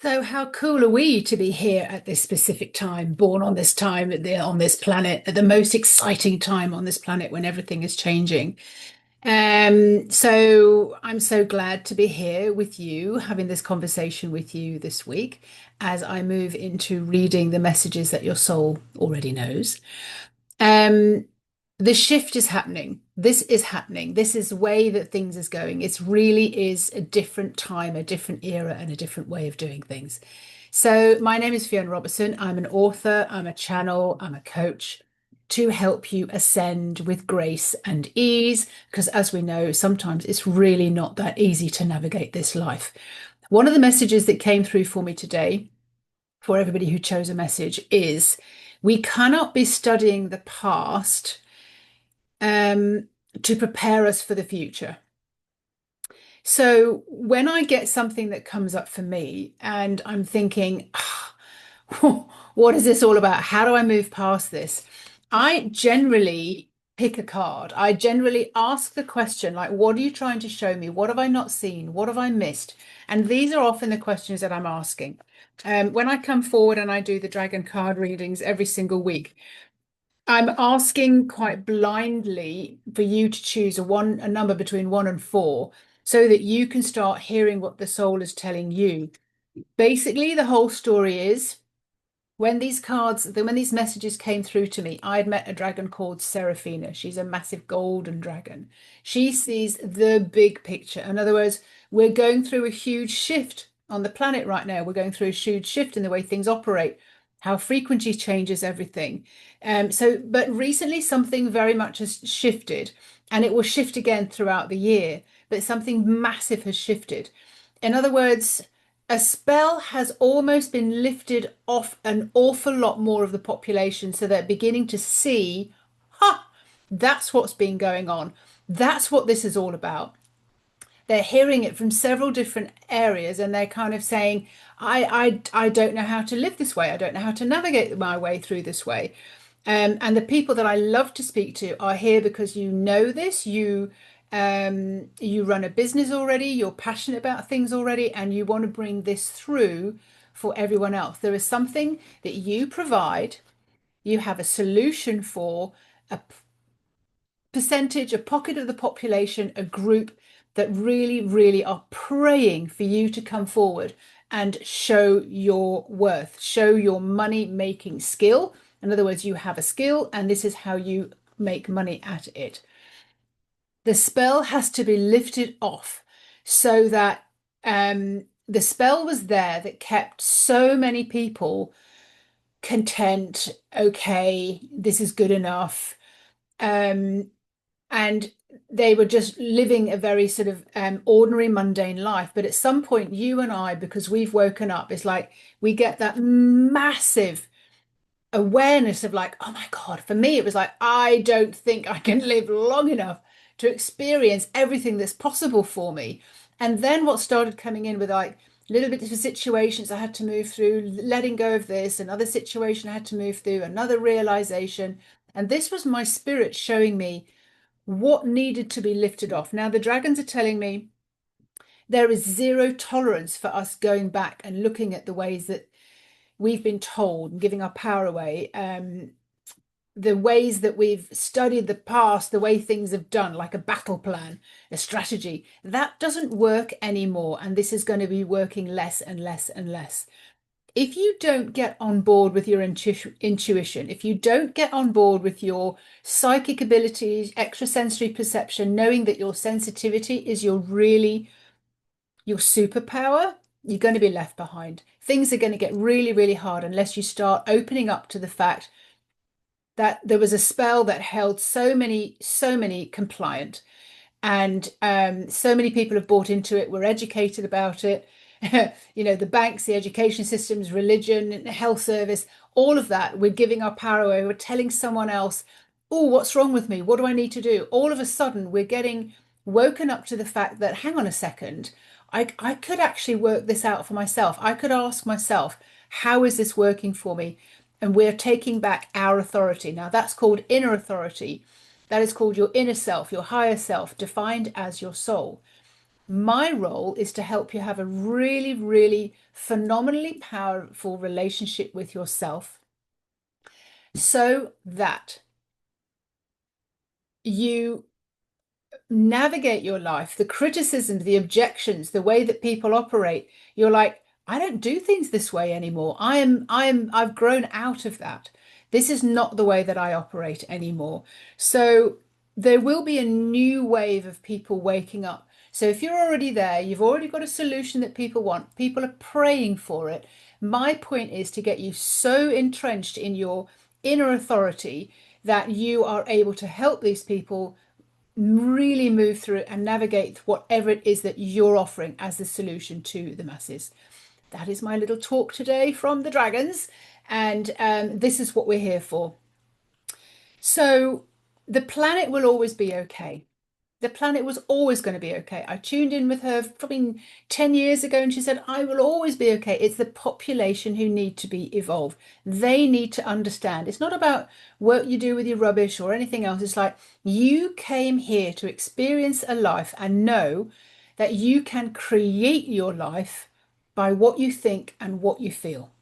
So, how cool are we to be here at this specific time, born on this time, on this planet, at the most exciting time on this planet when everything is changing? So I'm so glad to be here with you, having this conversation with you this week as I move into reading the messages that your soul already knows. Um, the shift is happening. This is happening. This is the way that things is going. It really is a different time, a different era, and a different way of doing things. So my name is Fiona Robertson. I'm an author, I'm a channel, I'm a coach to help you ascend with grace and ease, because as we know, sometimes it's really not that easy to navigate this life. One of the messages that came through for me today, for everybody who chose a message, is we cannot be studying the past um, to prepare us for the future. So when I get something that comes up for me and I'm thinking, what is this all about? How do I move past this? I generally pick a card. I generally ask the question, like, what are you trying to show me? What have I not seen? What have I missed? And these are often the questions that I'm asking. When I come forward and I do the dragon card readings every single week, I'm asking quite blindly for you to choose a number between 1 and 4 so that you can start hearing what the soul is telling you. Basically, the whole story is when these messages came through to me, I had met a dragon called Seraphina. She's a massive golden dragon. She sees the big picture. In other words, we're going through a huge shift on the planet right now. We're going through a huge shift in the way things operate, how frequency changes everything. But recently something very much has shifted, and it will shift again throughout the year. But something massive has shifted. In other words, a spell has almost been lifted off an awful lot more of the population, so they're beginning to see, ha, that's what's been going on. That's what this is all about. They're hearing it from several different areas and they're kind of saying, I don't know how to live this way. I don't know how to navigate my way through this way. And the people that I love to speak to are here because you know this, you run a business already, you're passionate about things already, and you want to bring this through for everyone else. There is something that you provide, you have a solution for a percentage, a pocket of the population, a group that really, really are praying for you to come forward and show your worth, show your money making skill. In other words, you have a skill and this is how you make money at it. The spell has to be lifted off so that the spell was there that kept so many people content. Okay, this is good enough. Um, and they were just living a very sort of ordinary, mundane life. But at some point, you and I, because we've woken up, it's like we get that massive awareness of like, oh my God, for me, it was like, I don't think I can live long enough to experience everything that's possible for me. And then what started coming in with like little bits of situations I had to move through, letting go of this, another situation I had to move through, another realization. And this was my spirit showing me what needed to be lifted off. Now, the dragons are telling me there is zero tolerance for us going back and looking at the ways that we've been told and giving our power away. The ways that we've studied the past, the way things have done, like a battle plan, a strategy, that doesn't work anymore. And this is going to be working less and less and less. If you don't get on board with your intuition, if you don't get on board with your psychic abilities, extrasensory perception, knowing that your sensitivity is your superpower, you're going to be left behind. Things are going to get really, really hard unless you start opening up to the fact that there was a spell that held so many compliant, and so many people have bought into it, were educated about it. The banks, the education systems, religion, health service, all of that, we're giving our power away. We're telling someone else, oh, what's wrong with me? What do I need to do? All of a sudden, we're getting woken up to the fact that, hang on a second, I could actually work this out for myself. I could ask myself, how is this working for me? And we're taking back our authority. Now, that's called inner authority. That is called your inner self, your higher self, defined as your soul. My role is to help you have a really, really phenomenally powerful relationship with yourself so that you navigate your life, the criticisms, the objections, the way that people operate. You're like, I don't do things this way anymore. I've grown out of that. This is not the way that I operate anymore. So there will be a new wave of people waking up. So if you're already there, you've already got a solution that people want, people are praying for it. My point is to get you so entrenched in your inner authority that you are able to help these people really move through it and navigate whatever it is that you're offering as the solution to the masses. That is my little talk today from the dragons, and this is what we're here for. So, the planet will always be okay. The planet was always going to be okay. I tuned in with her probably 10 years ago and she said, I will always be okay. It's the population who need to be evolved. They need to understand. It's not about what you do with your rubbish or anything else. It's like you came here to experience a life and know that you can create your life by what you think and what you feel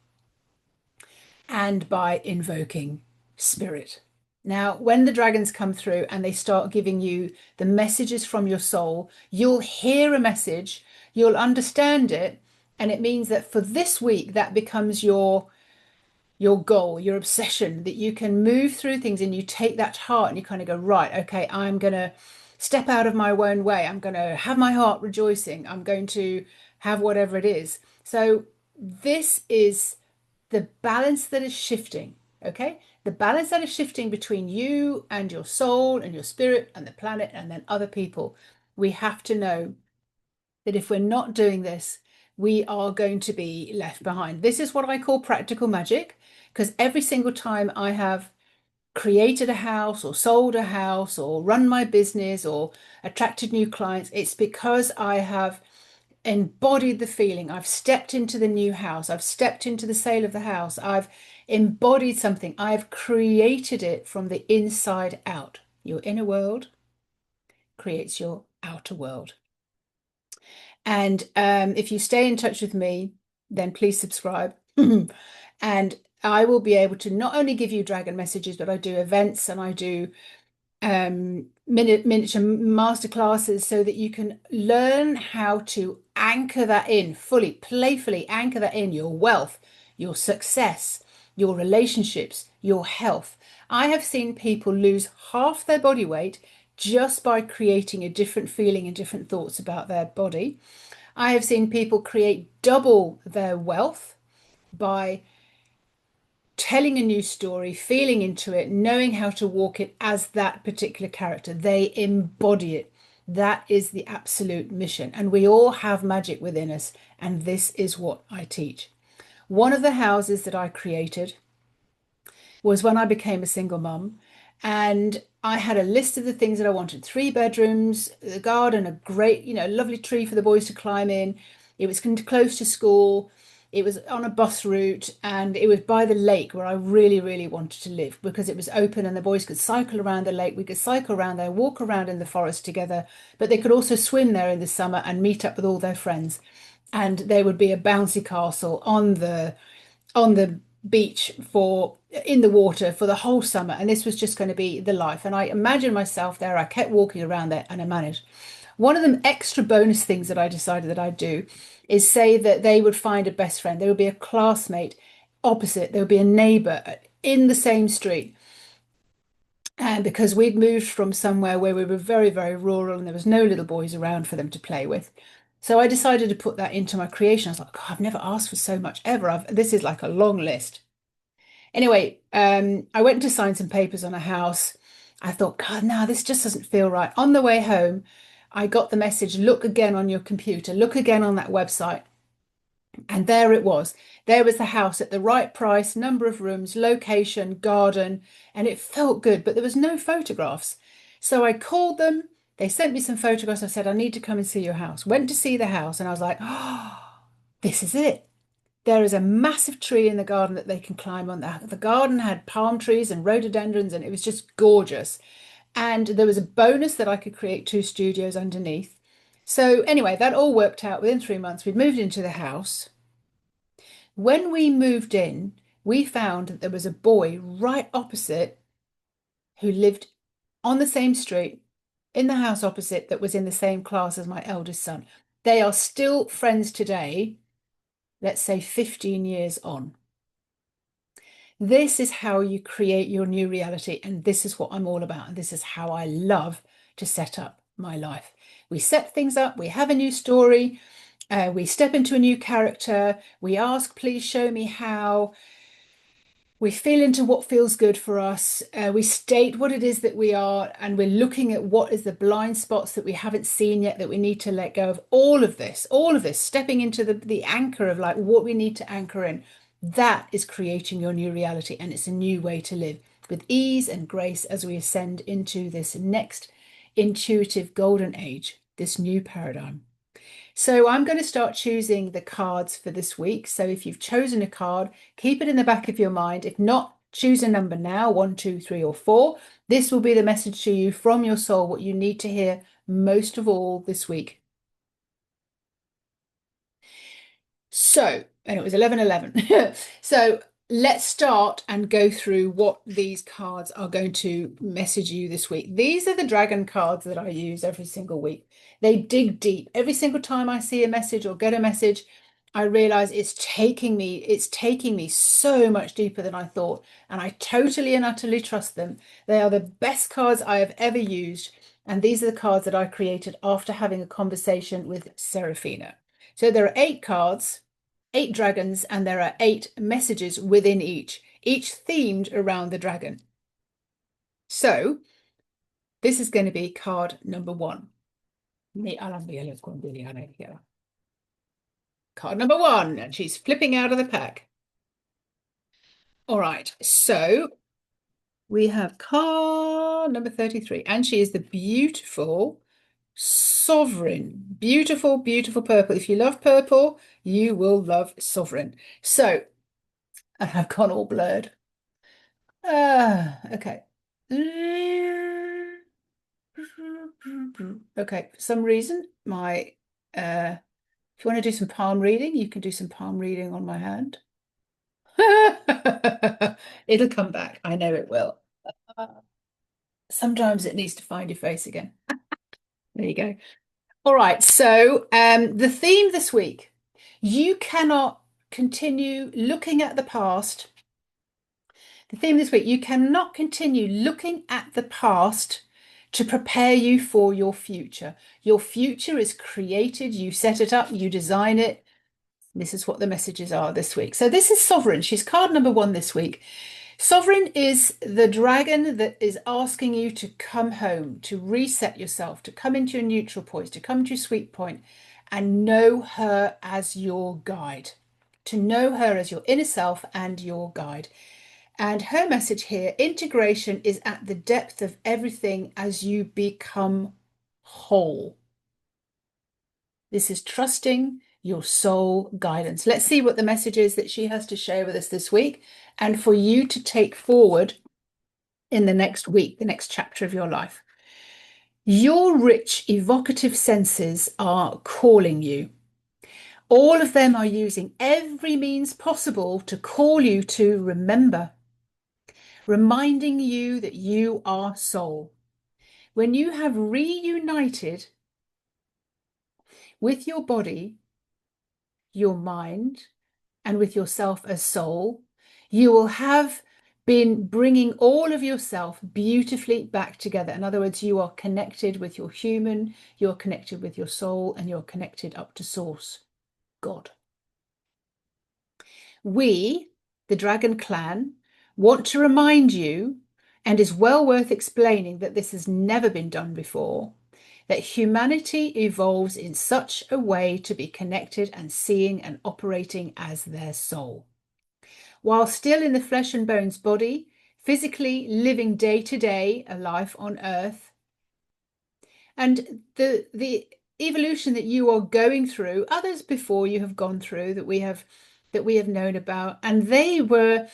and by invoking spirit. Now, when the dragons come through and they start giving you the messages from your soul, you'll hear a message, you'll understand it, and it means that for this week, that becomes your goal, your obsession, that you can move through things and you take that to heart and you kind of go, right, okay, I'm going to step out of my own way. I'm going to have my heart rejoicing. I'm going to have whatever it is. So this is the balance that is shifting, okay? The balance that is shifting between you and your soul and your spirit and the planet and then other people. We have to know that if we're not doing this, we are going to be left behind. This is what I call practical magic, because every single time I have created a house or sold a house or run my business or attracted new clients, it's because I have embodied the feeling. I've stepped into the new house. I've stepped into the sale of the house. I've embodied something. I've created it from the inside out. Your inner world creates your outer world. And if you stay in touch with me, then please subscribe. And I will be able to not only give you dragon messages, but I do events and I do miniature masterclasses so that you can learn how to anchor that in fully, playfully anchor that in your wealth, your success, your relationships, your health. I have seen people lose half their body weight just by creating a different feeling and different thoughts about their body. I have seen people create double their wealth by telling a new story, feeling into it, knowing how to walk it as that particular character. They embody it. That is the absolute mission. And we all have magic within us. And this is what I teach. One of the houses that I created was when I became a single mum. And I had a list of the things that I wanted: 3 bedrooms, the garden, a great, lovely tree for the boys to climb in. It was close to school. It was on a bus route and it was by the lake where I really, really wanted to live because it was open and the boys could cycle around the lake. We could cycle around there, walk around in the forest together, but they could also swim there in the summer and meet up with all their friends. And there would be a bouncy castle on the beach for in the water for the whole summer, and this was just going to be the life. And I imagined myself there. I kept walking around there and I managed. One of the extra bonus things that I decided that I'd do is say that they would find a best friend. There would be a classmate opposite. There would be a neighbor in the same street. And because we'd moved from somewhere where we were very, very rural and there was no little boys around for them to play with. So I decided to put that into my creation. I was like, God, I've never asked for so much ever. This is like a long list. Anyway, I went to sign some papers on a house. I thought, God, no, this just doesn't feel right. On the way home, I got the message, look again on your computer, look again on that website. And there it was. There was the house at the right price, number of rooms, location, garden, and it felt good, but there was no photographs. So I called them. They sent me some photographs. I said, I need to come and see your house. Went to see the house, and I was like, oh, this is it. There is a massive tree in the garden that they can climb on. The garden had palm trees and rhododendrons, and it was just gorgeous. And there was a bonus that I could create 2 studios underneath. So anyway, that all worked out within 3 months. We'd moved into the house. When we moved in, we found that there was a boy right opposite who lived on the same street in the house opposite that was in the same class as my eldest son. They are still friends today, let's say 15 years on. This is how you create your new reality. And this is what I'm all about. And this is how I love to set up my life. We set things up, we have a new story, we step into a new character, we ask, please show me how. We feel into what feels good for us. We state what it is that we are, and we're looking at what is the blind spots that we haven't seen yet that we need to let go of. All of this, stepping into the anchor of like what we need to anchor in. That is creating your new reality, and it's a new way to live with ease and grace as we ascend into this next intuitive golden age, this new paradigm. So I'm going to start choosing the cards for this week. So if you've chosen a card, keep it in the back of your mind. If not, choose a number now, 1, 2, 3, or 4. This will be the message to you from your soul, what you need to hear most of all this week. So, and it was 11:11. So let's start and go through what these cards are going to message you this week. These are the dragon cards that I use every single week. They dig deep. Every single time I see a message or get a message, I realize it's taking me so much deeper than I thought. And I totally and utterly trust them. They are the best cards I have ever used. And these are the cards that I created after having a conversation with Serafina. So there are 8 cards, 8 dragons, and there are 8 messages within each themed around the dragon. So this is going to be card number 1. Card number 1, and she's flipping out of the pack. All right, so we have card number 33, and she is the beautiful Sovereign. Beautiful, beautiful purple. If you love purple, you will love Sovereign. So, and I've gone all blurred. Okay. Okay, for some reason, if you want to do some palm reading, you can do some palm reading on my hand. It'll come back. I know it will. Uh, Sometimes it needs to find your face again. There you go. All right, so the theme this week, you cannot continue looking at the past. The theme this week, you cannot continue looking at the past to prepare you for your future. Your future is created, you set it up, you design it. This is what the messages are this week. So this is Sovereign. She's card number 1 this week. Sovereign is the dragon that is asking you to come home, to reset yourself, to come into your neutral point, to come to your sweet point, and know her as your guide, to know her as your inner self and your guide. And her message here, integration is at the depth of everything as you become whole. This is trusting your soul guidance. Let's see what the message is that she has to share with us this week and for you to take forward in the next week, the next chapter of your life. Your rich, evocative senses are calling you. All of them are using every means possible to call you to remember, reminding you that you are soul. When you have reunited with your body, your mind, and with yourself as soul, you will have been bringing all of yourself beautifully back together. In other words, you are connected with your human, you're connected with your soul, and you're connected up to source, God. We, the Dragon Clan, want to remind you, and is well worth explaining that this has never been done before, that humanity evolves in such a way to be connected and seeing and operating as their soul. While still in the flesh and bones body, physically living day to day a life on earth. And the evolution that you are going through, others before you have gone through that we have known about, and they were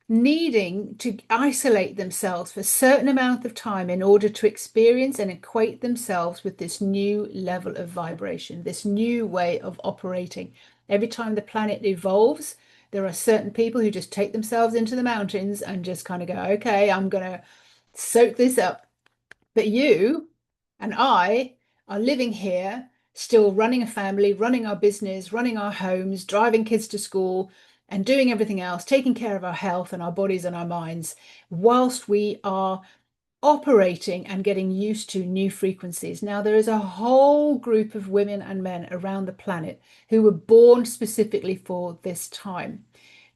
needing to isolate themselves for a certain amount of time in order to experience and equate themselves with this new level of vibration, this new way of operating. Every time the planet evolves, there are certain people who just take themselves into the mountains and just kind of go, okay, I'm going to soak this up. But you and I are living here, still running a family, running our business, running our homes, driving kids to school, and doing everything else, taking care of our health and our bodies and our minds, whilst we are operating and getting used to new frequencies. Now, there is a whole group of women and men around the planet who were born specifically for this time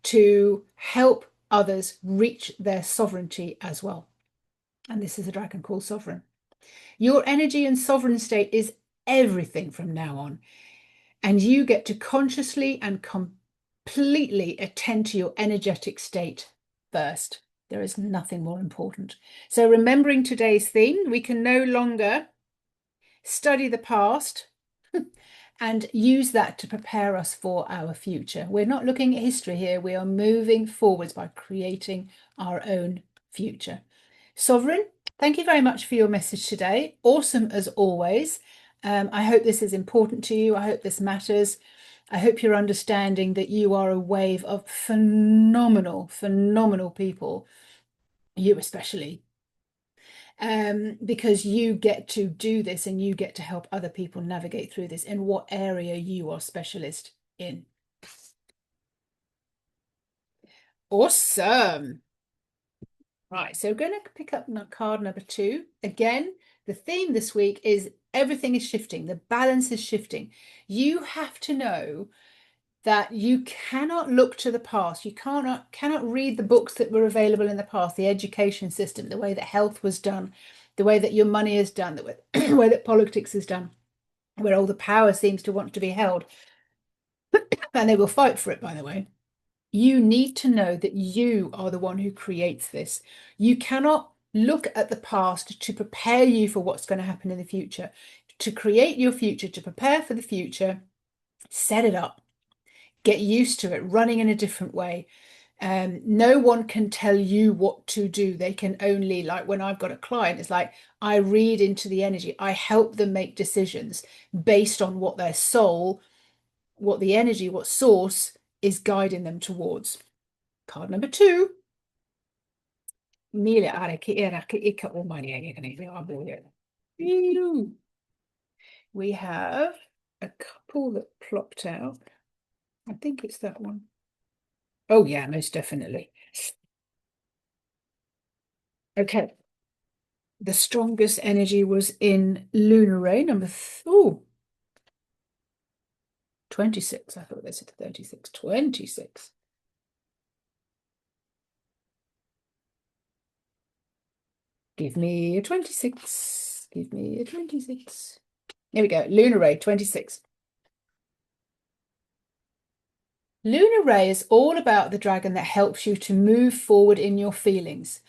to help others reach their sovereignty as well. And this is a dragon called Sovereign. Your energy and sovereign state is everything from now on. And you get to consciously and completely attend to your energetic state first. There is nothing more important. So, remembering today's theme, we can no longer study the past and use that to prepare us for our future. We're not looking at history here. We are moving forwards by creating our own future. Sovereign, thank you very much for your message today. Awesome as always. I hope this is important to you. I hope this matters. I hope you're understanding that you are a wave of phenomenal, phenomenal people, you especially, because you get to do this and you get to help other people navigate through this in what area you are specialist in. Awesome. Right, so we're going to pick up card number 2. Again, the theme this week is everything is shifting. The balance is shifting. You have to know that you cannot look to the past. You cannot read the books that were available in the past, the education system, the way that health was done, the way that your money is done, the way that politics is done, where all the power seems to want to be held. And they will fight for it, by the way. You need to know that you are the one who creates this. You cannot look at the past to prepare you for what's going to happen in the future. To create your future, to prepare for the future, set it up, get used to it, running in a different way. No one can tell you what to do. They can only, like when I've got a client, it's like I read into the energy. I help them make decisions based on what their soul, what the energy, what source is guiding them towards. Card number 2. We have a couple that plopped out. I think it's that one. Oh, yeah, most definitely. Okay. The strongest energy was in lunar ray, number 26. I thought they said 36. 26. Give me a 26. Give me a 26. There we go. Lunar ray 26. Lunar ray is all about the dragon that helps you to move forward in your feelings.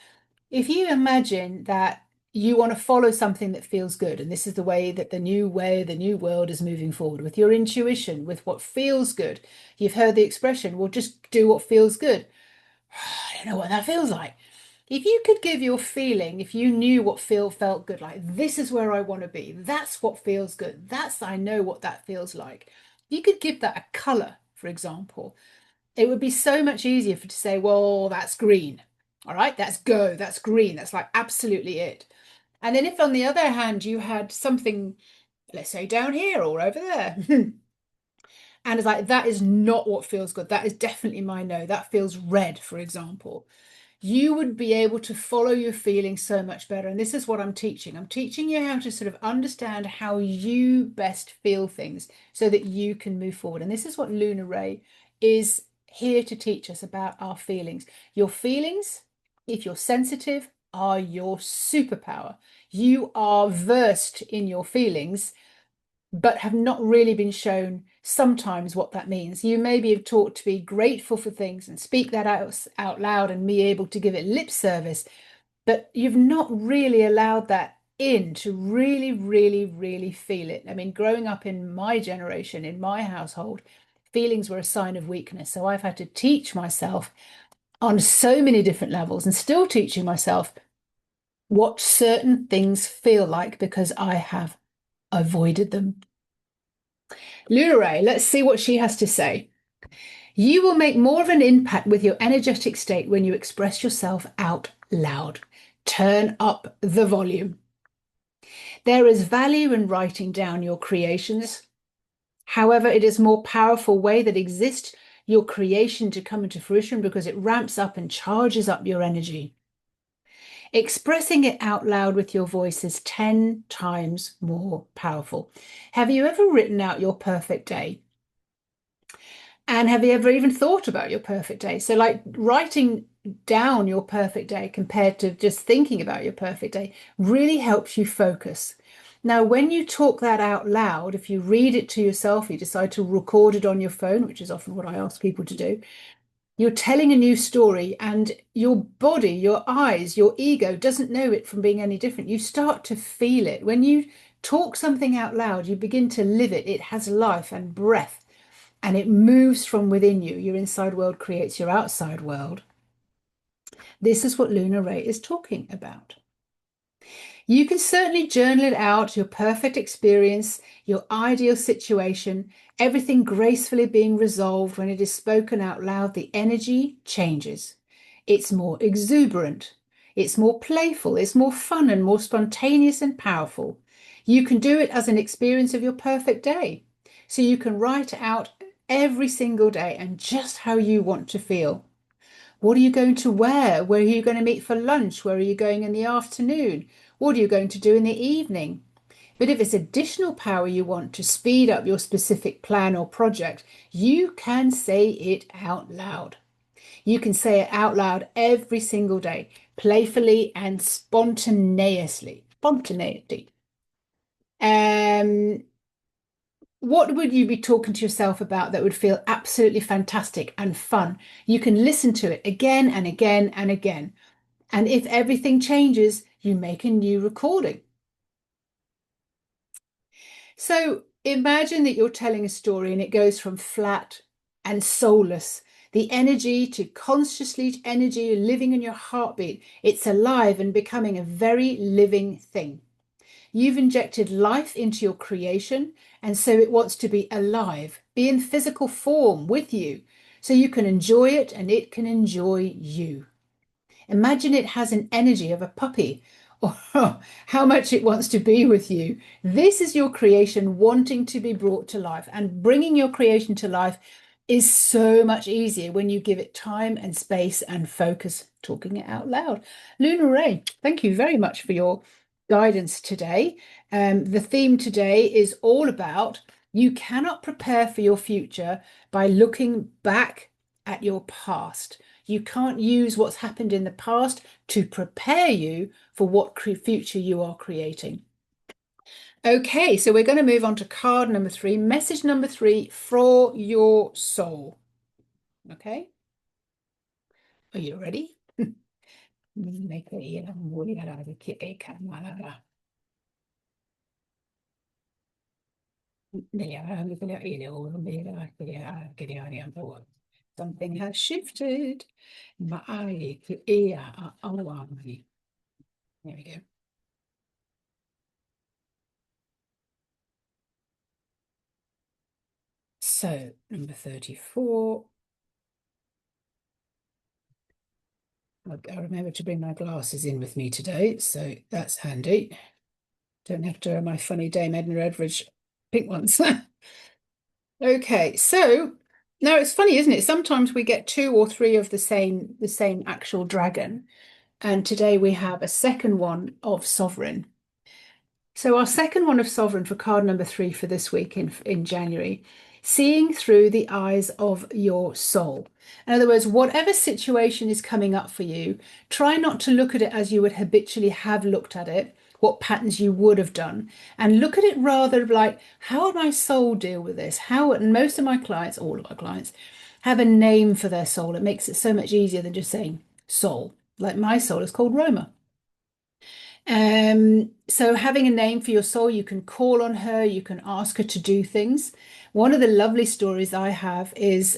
If you imagine that you want to follow something that feels good, and this is the way, the new world is moving forward with your intuition, with what feels good. You've heard the expression, well, just do what feels good. I don't know what that feels like. If you could give your feeling, if you knew what felt good, like this is where I want to be, that's what feels good. I know what that feels like. You could give that a color, for example. It would be so much easier to say, well, that's green. All right, that's go, that's green. That's like absolutely it. And then if on the other hand, you had something, let's say down here or over there, and it's like, that is not what feels good. That is definitely my no. That feels red, for example. You would be able to follow your feelings so much better. And this is what I'm teaching. I'm teaching you how to sort of understand how you best feel things so that you can move forward. And this is what Lunar Ray is here to teach us about our feelings. Your feelings, if you're sensitive, are your superpower. You are versed in your feelings, but have not really been shown sometimes what that means. You maybe have taught to be grateful for things and speak that out loud and be able to give it lip service, but you've not really allowed that in to really, really, really feel it. I mean, growing up in my generation, in my household, feelings were a sign of weakness. So I've had to teach myself on so many different levels and still teaching myself what certain things feel like because I have avoided them. Luna Ray, let's see what she has to say. You will make more of an impact with your energetic state when you express yourself out loud. Turn up the volume. There is value in writing down your creations. However, it is a more powerful way that exists your creation to come into fruition because it ramps up and charges up your energy. Expressing it out loud with your voice is 10 times more powerful. Have you ever written out your perfect day? And have you ever even thought about your perfect day? So, like writing down your perfect day compared to just thinking about your perfect day really helps you focus. Now, when you talk that out loud, if you read it to yourself, you decide to record it on your phone, which is often what I ask people to do, you're telling a new story, and your body, your eyes, your ego doesn't know it from being any different. You start to feel it. When you talk something out loud, you begin to live it. It has life and breath and it moves from within you. Your inside world creates your outside world. This is what Luna Ray is talking about. You can certainly journal it out, your perfect experience, your ideal situation, everything gracefully being resolved. When it is spoken out loud, the energy changes. It's more exuberant. It's more playful. It's more fun and more spontaneous and powerful. You can do it as an experience of your perfect day. So you can write out every single day and just how you want to feel. What are you going to wear? Where are you going to meet for lunch? Where are you going in the afternoon? What are you going to do in the evening? But if it's additional power you want to speed up your specific plan or project, you can say it out loud. You can say it out loud every single day, playfully and spontaneously. Spontaneity. Um, what would you be talking to yourself about that would feel absolutely fantastic and fun? You can listen to it again and again and again. And if everything changes, you make a new recording. So imagine that you're telling a story and it goes from flat and soulless, the energy to consciously energy living in your heartbeat. It's alive and becoming a very living thing. You've injected life into your creation, and so it wants to be alive, be in physical form with you, so you can enjoy it and it can enjoy you. Imagine it has an energy of a puppy or how much it wants to be with you. This is your creation wanting to be brought to life, and bringing your creation to life is so much easier when you give it time and space and focus, talking it out loud. Luna Ray, thank you very much for your guidance today. The theme today is all about you cannot prepare for your future by looking back at your past. You can't use what's happened in the past to prepare you for what future you are creating. Okay, so we're going to move on to card number 3, message number 3 for your soul. Okay, are you ready? Something has shifted. There we go. So, number 34. I remember to bring my glasses in with me today, so that's handy. Don't have to wear my funny Dame Edna Edridge pink ones. Okay, so now it's funny, isn't it? Sometimes we get 2 or 3 of the same actual dragon, and today we have a second one of Sovereign. So our second one of Sovereign for card number 3 for this week in January, seeing through the eyes of your soul. In other words, whatever situation is coming up for you, try not to look at it as you would habitually have looked at it, what patterns you would have done, and look at it rather like, how would my soul deal with this? How, and most of my clients, all of my clients, have a name for their soul. It makes it so much easier than just saying soul. Like my soul is called Roma. So having a name for your soul, you can call on her, you can ask her to do things. One of the lovely stories I have is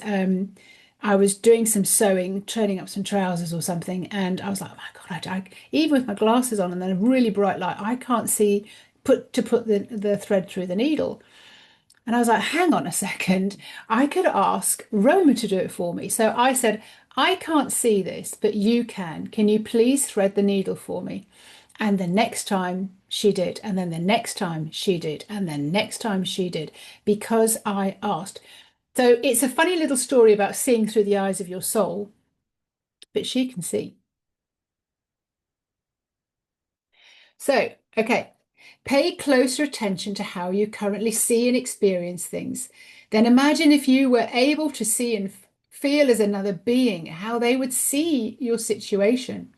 I was doing some sewing, turning up some trousers or something, and I was like, oh my God, even with my glasses on and then a really bright light, I can't see put the thread through the needle. And I was like, hang on a second, I could ask Roma to do it for me. So I said, I can't see this, but you can. Can you please thread the needle for me? And the next time she did, and then the next time she did, and then next time she did, because I asked. So it's a funny little story about seeing through the eyes of your soul, but she can see. So, okay, pay closer attention to how you currently see and experience things. Then imagine if you were able to see and feel as another being, how they would see your situation.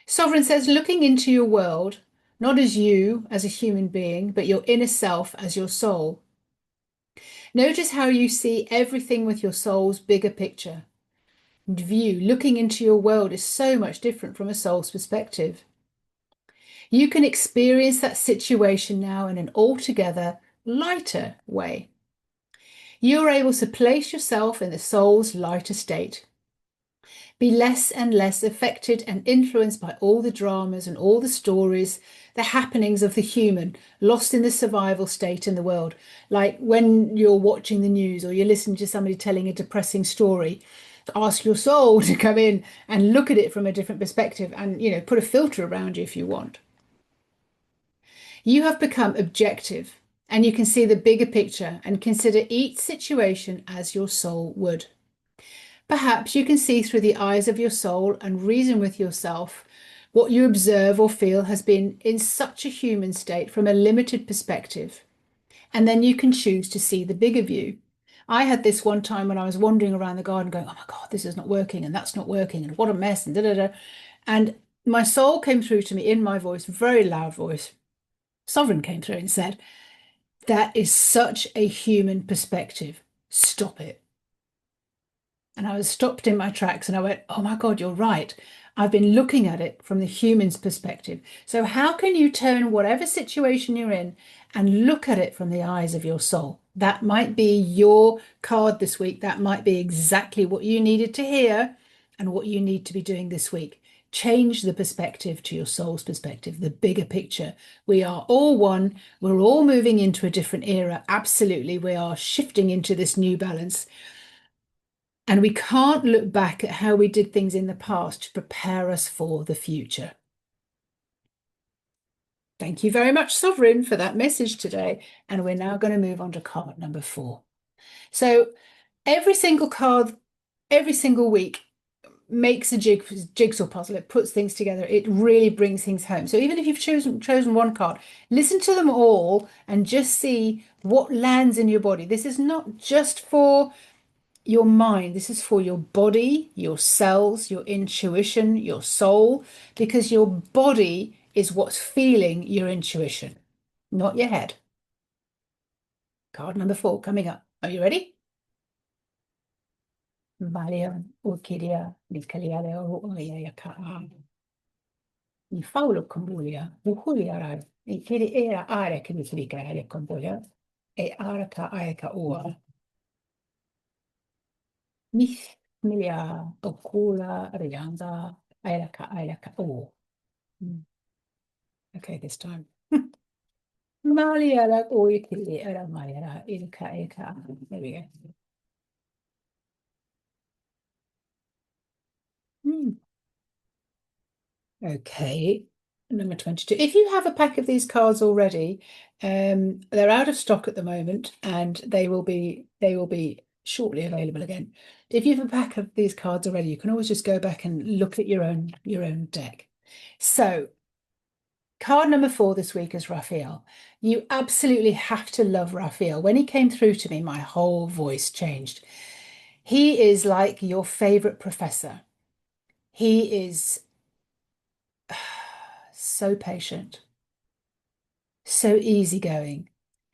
Sovereign says, looking into your world, not as you as a human being, but your inner self as your soul. Notice how you see everything with your soul's bigger picture. View, looking into your world is so much different from a soul's perspective. You can experience that situation now in an altogether lighter way. You are able to place yourself in the soul's lighter state. Be less and less affected and influenced by all the dramas and all the stories, the happenings of the human, lost in the survival state in the world. Like when you're watching the news or you're listening to somebody telling a depressing story, ask your soul to come in and look at it from a different perspective and, put a filter around you if you want. You have become objective and you can see the bigger picture and consider each situation as your soul would. Perhaps you can see through the eyes of your soul and reason with yourself what you observe or feel has been in such a human state from a limited perspective. And then you can choose to see the bigger view. I had this one time when I was wandering around the garden going, oh my God, this is not working and that's not working and what a mess and da da da. And my soul came through to me in my voice, very loud voice. Sovereign came through and said, that is such a human perspective. Stop it. And I was stopped in my tracks and I went, oh my God, you're right. I've been looking at it from the human's perspective. So, how can you turn whatever situation you're in and look at it from the eyes of your soul? That might be your card this week. That might be exactly what you needed to hear and what you need to be doing this week. Change the perspective to your soul's perspective, the bigger picture. We are all one. We're all moving into a different era. Absolutely. We are shifting into this new balance. And we can't look back at how we did things in the past to prepare us for the future. Thank you very much, Sovereign, for that message today. And we're now going to move on to card number 4. So every single card, every single week makes a jigsaw puzzle. It puts things together. It really brings things home. So even if you've chosen one card, listen to them all and just see what lands in your body. This is not just for your mind. This is for your body, your cells, your intuition, your soul, because your body is what's feeling your intuition, not your head. Card number 4 coming up. Are you ready? Valia, Orchidia, Nicaliale, Oya, Ni faulo Cambodia, Buhulia, e che era area che mi si ricrea Cambodia, e arca aeca ua. Milia, Okula, Rianda, Ailaka. Oh, okay, this time. Maliara, Oikili, Era Mayara, Ilka, Eka. There we go. Hmm. Okay, number 22. If you have a pack of these cards already, they're out of stock at the moment and they will be shortly available again. If you have a pack of these cards already, you can always just go back and look at your own deck. So card number 4 this week is Raphael. You absolutely have to love Raphael. When he came through to me, my whole voice changed. He is like your favorite professor. He is so patient, so easygoing.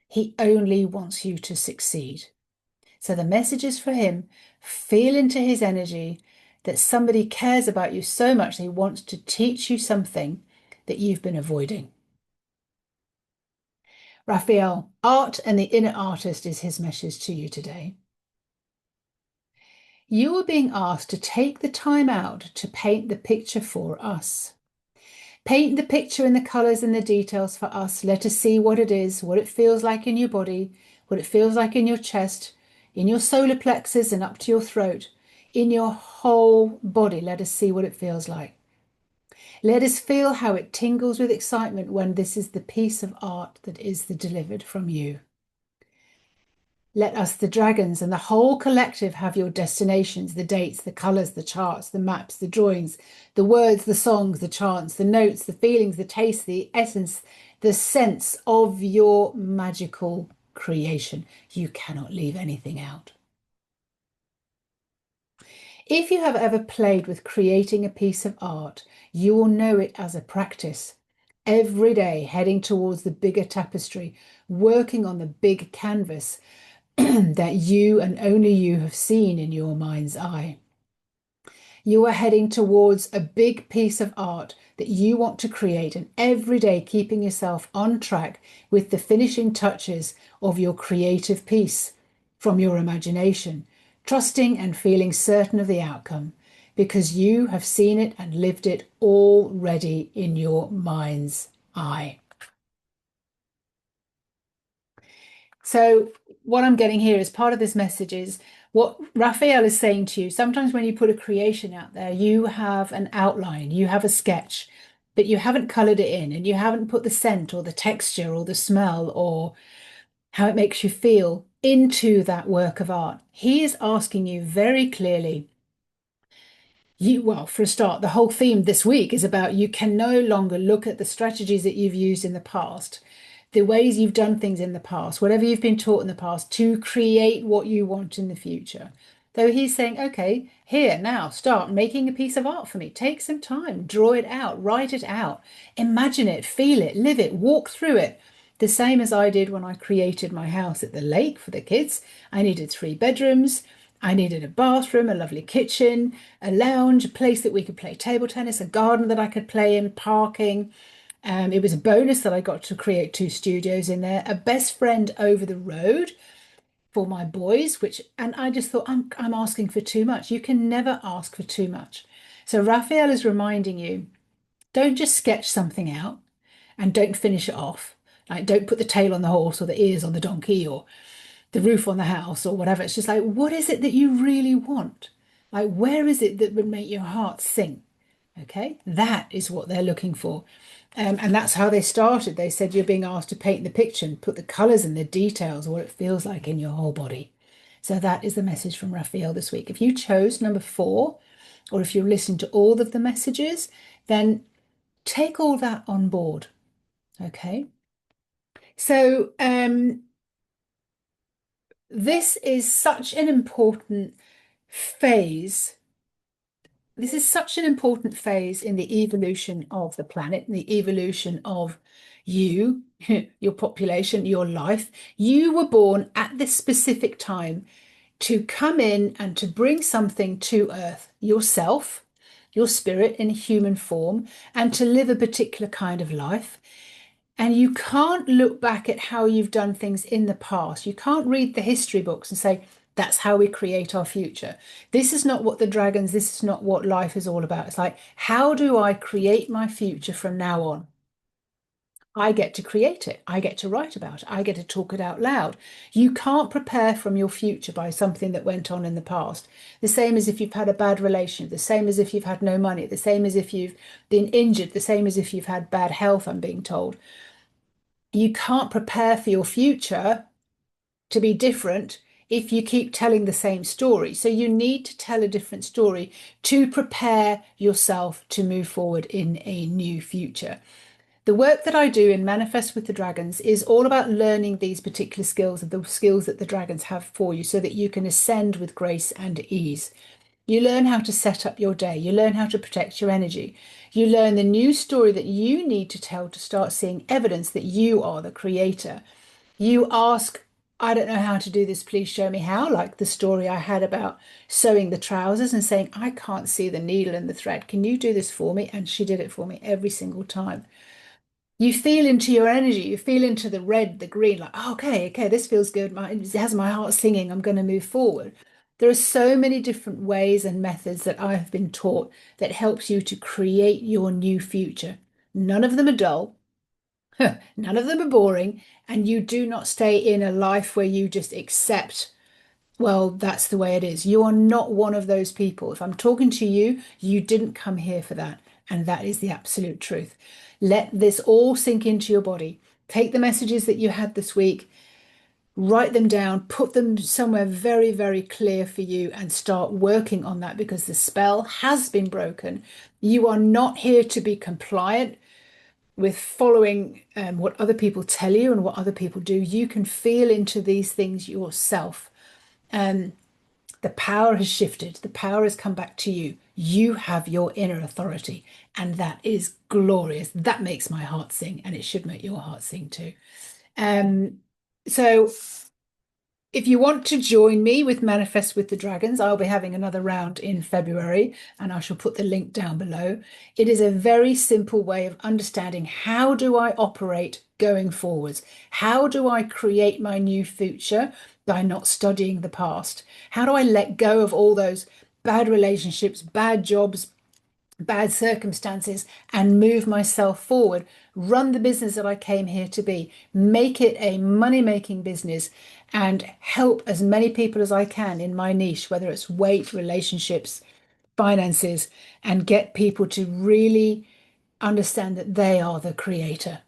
He only wants you to succeed. So the message is for him, feel into his energy that somebody cares about you so much he wants to teach you something that you've been avoiding. Raphael, art and the inner artist is his message to you today. You are being asked to take the time out to paint the picture for us. Paint the picture in the colors and the details for us. Let us see what it is, what it feels like in your body, what it feels like in your chest, in your solar plexus and up to your throat, in your whole body. Let us see what it feels like. Let us feel how it tingles with excitement when this is the piece of art that is the delivered from you. Let us, the dragons, and the whole collective have your destinations, the dates, the colours, the charts, the maps, the drawings, the words, the songs, the chants, the notes, the feelings, the taste, the essence, the sense of your magical creation. You cannot leave anything out. If you have ever played with creating a piece of art, you will know it as a practice. Every day, heading towards the bigger tapestry, working on the big canvas that you and only you have seen in your mind's eye. You are heading towards a big piece of art that you want to create, and every day keeping yourself on track with the finishing touches of your creative piece from your imagination, trusting and feeling certain of the outcome because you have seen it and lived it already in your mind's eye. So, what I'm getting here as part of this message is what Raphael is saying to you. Sometimes when you put a creation out there, you have an outline, you have a sketch, but you haven't colored it in and you haven't put the scent or the texture or the smell or how it makes you feel into that work of art. He is asking you very clearly. Well, for a start, the whole theme this week is about you can no longer look at the strategies that you've used in the past, the ways you've done things in the past, whatever you've been taught in the past to create what you want in the future. Though he's saying, okay, here, now, start making a piece of art for me. Take some time, draw it out, write it out, imagine it, feel it, live it, walk through it. The same as I did when I created my house at the lake for the kids. I needed 3 bedrooms. I needed a bathroom, a lovely kitchen, a lounge, a place that we could play table tennis, a garden that I could play in, parking. It was a bonus that I got to create 2 studios in there, a best friend over the road for my boys, and I just thought I'm asking for too much. You can never ask for too much. So Raphael is reminding you, don't just sketch something out and don't finish it off. Like don't put the tail on the horse or the ears on the donkey or the roof on the house or whatever. It's just like, what is it that you really want? Like, where is it that would make your heart sing? Okay, that is what they're looking for. And that's how they started. They said you're being asked to paint the picture and put the colors and the details, what it feels like in your whole body. So that is the message from Raphael this week. If you chose number 4, or if you're listening to all of the messages, then take all that on board. Okay. So this is such an important phase. This is such an important phase in the evolution of the planet, and the evolution of you, your population, your life. You were born at this specific time to come in and to bring something to Earth, yourself, your spirit in human form, and to live a particular kind of life. And you can't look back at how you've done things in the past. You can't read the history books and say, that's how we create our future. This is not what the dragons, this is not what life is all about. It's like, how do I create my future from now on? I get to create it. I get to write about it. I get to talk it out loud. You can't prepare from your future by something that went on in the past. The same as if you've had a bad relationship, the same as if you've had no money, the same as if you've been injured, the same as if you've had bad health, I'm being told. You can't prepare for your future to be different if you keep telling the same story. So you need to tell a different story to prepare yourself to move forward in a new future. The work that I do in Manifest with the Dragons is all about learning these particular skills and the skills that the dragons have for you so that you can ascend with grace and ease. You learn how to set up your day. You learn how to protect your energy. You learn the new story that you need to tell to start seeing evidence that you are the creator. You ask, I don't know how to do this, please show me how, like the story I had about sewing the trousers and saying, I can't see the needle and the thread. Can you do this for me? And she did it for me every single time. You feel into your energy, you feel into the red, the green, like, oh, okay, this feels good. It has my heart singing, I'm going to move forward. There are so many different ways and methods that I have been taught that helps you to create your new future. None of them are dull. None of them are boring. And you do not stay in a life where you just accept, well, that's the way it is. You are not one of those people. If I'm talking to you, you didn't come here for that. And that is the absolute truth. Let this all sink into your body. Take the messages that you had this week, write them down, put them somewhere very, very clear for you, and start working on that because the spell has been broken. You are not here to be compliant with following what other people tell you and what other people do. You can feel into these things yourself. Um, the power has shifted, the power has come back to you. You have your inner authority, and that is glorious. That makes my heart sing, and it should make your heart sing too. Um, so if you want to join me with Manifest with the Dragons, I'll be having another round in February, and I shall put the link down below. It is a very simple way of understanding how do I operate going forwards? How do I create my new future by not studying the past? How do I let go of all those bad relationships, bad jobs, bad circumstances and move myself forward, run the business that I came here to be, make it a money-making business, and help as many people as I can in my niche, whether it's weight, relationships, finances, and get people to really understand that they are the creator.